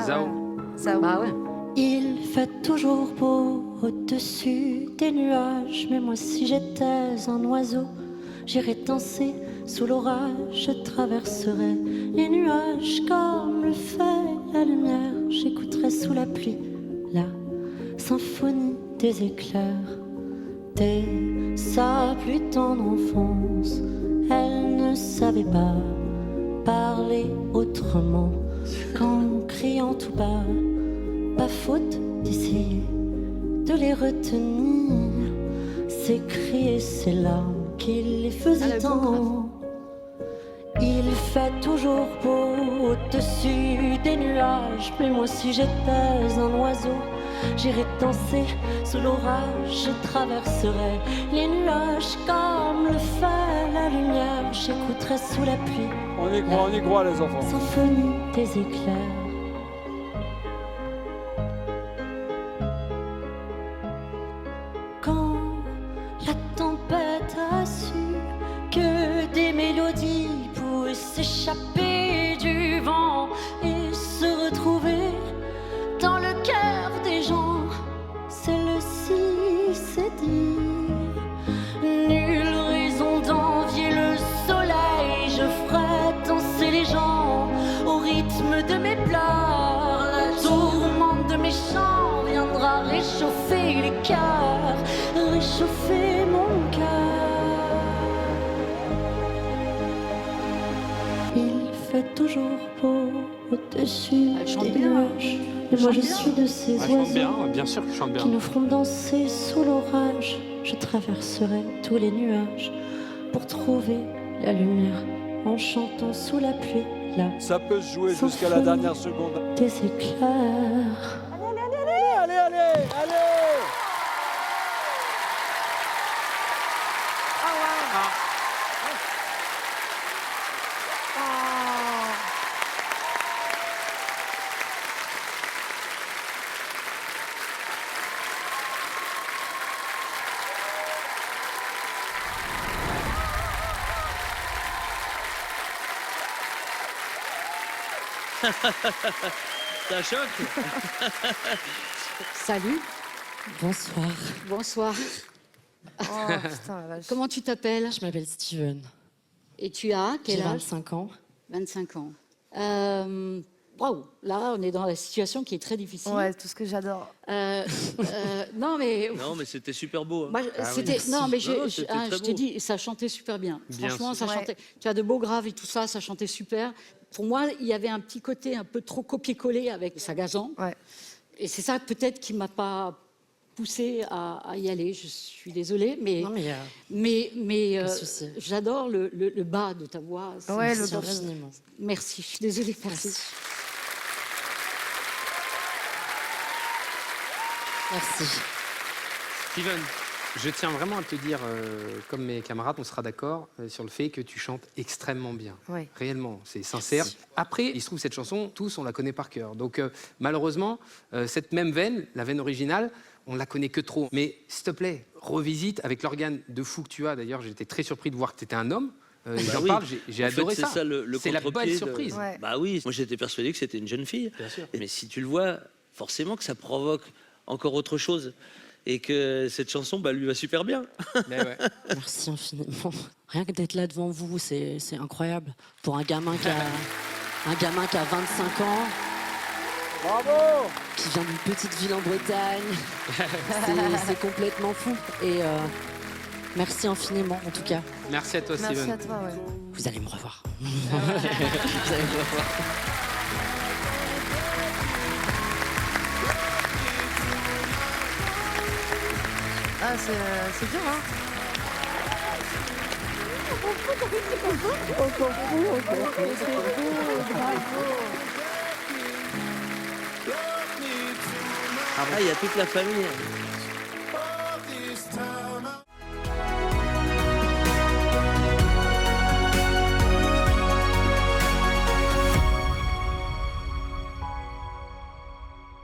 Zao. Zao. Bah ouais. Il fait toujours beau au-dessus des nuages, mais moi si j'étais un oiseau, j'irais danser sous l'orage, je traverserais les nuages comme le fait la lumière, j'écouterais sous la pluie la symphonie des éclairs. Dès sa plus tendre enfance, elle ne savait pas parler autrement qu'en criant tout bas. Pas faute d'essayer de les retenir, ces cris et ces larmes qui les faisaient tant. Il fait toujours beau au-dessus des nuages, mais moi si j'étais un oiseau, j'irais danser sous l'orage, je traverserais les nuages comme le fait la lumière, j'écouterais sous la pluie. On y croit les enfants. Symphonie des éclairs. Quand la tempête a su que des mélodies pouvaient s'échapper du vent et se retrouver dans le cœur des gens, celle-ci s'est dit: nulle raison d'envier le soleil, je ferai danser les gens au rythme de mes pleurs. La tourmente de mes chants viendra réchauffer les cœurs, réchauffer mon cœur. Il fait toujours beau au-dessus des nuages, et moi je suis de ces Chante oiseaux bien, bien sûr que je chante bien. qui nous feront danser sous l'orage. Je traverserai tous les nuages pour trouver la lumière en chantant sous la pluie la Ça peut se jouer jusqu'à la dernière seconde. des éclairs. Allez. Ça choque. Salut. Bonsoir, Bonsoir. Oh putain, la vache. Comment tu t'appelles? je m'appelle Steven, Et tu as j'ai quel âge? 25 ans. 25 ans. Waouh, là, on est dans la situation qui est très difficile. Ouais, tout ce que j'adore. Non, mais... Non, mais c'était super beau. Hein. Moi, c'était... merci. Non, mais Non, c'était très je t'ai beau. dit, ça chantait super bien. Bien Franchement, sûr. ça Ouais. chantait... Tu as de beaux graves et tout ça, ça chantait super. Pour moi, il y avait un petit côté un peu trop copier-coller avec Sagazan. Ouais. Et c'est ça, peut-être, qui m'a pas poussé à y aller. Je suis désolée, mais... Non mais Mais Pas de souci. j'adore le bas de ta voix. C'est- Ouais, le merci bas. infiniment. Merci, je suis désolée, merci. Merci. Steven, je tiens vraiment à te dire, comme mes camarades, on sera d'accord sur le fait que tu chantes extrêmement bien. Ouais. Réellement, c'est sincère. Après, il se trouve, cette chanson, tous, on la connaît par cœur. Donc, malheureusement, cette même veine, la veine originale, on la connaît que trop. Mais s'il te plaît, revisite avec l'organe de fou que tu as. D'ailleurs, j'étais très surpris de voir que tu étais un homme. J'en oui. parle, j'ai En fait, adoré c'est ça. ça le C'est la contre-pied bonne de- surprise. Ouais. Bah oui, moi j'étais persuadé que c'était une jeune fille. Bien sûr. Mais si tu le vois, forcément que ça provoque encore autre chose. Et que cette chanson, bah, lui va super bien. Mais ouais. Merci infiniment. Rien que d'être là devant vous, c'est incroyable. Pour un gamin qui a 25 ans, Bravo. qui vient d'une petite ville en Bretagne, c'est complètement fou. Et merci infiniment en tout cas. Merci à toi, Merci Steven. à toi, ouais. Vous allez me revoir. Ah, c'est dur, hein. Ah, il y a toute la famille.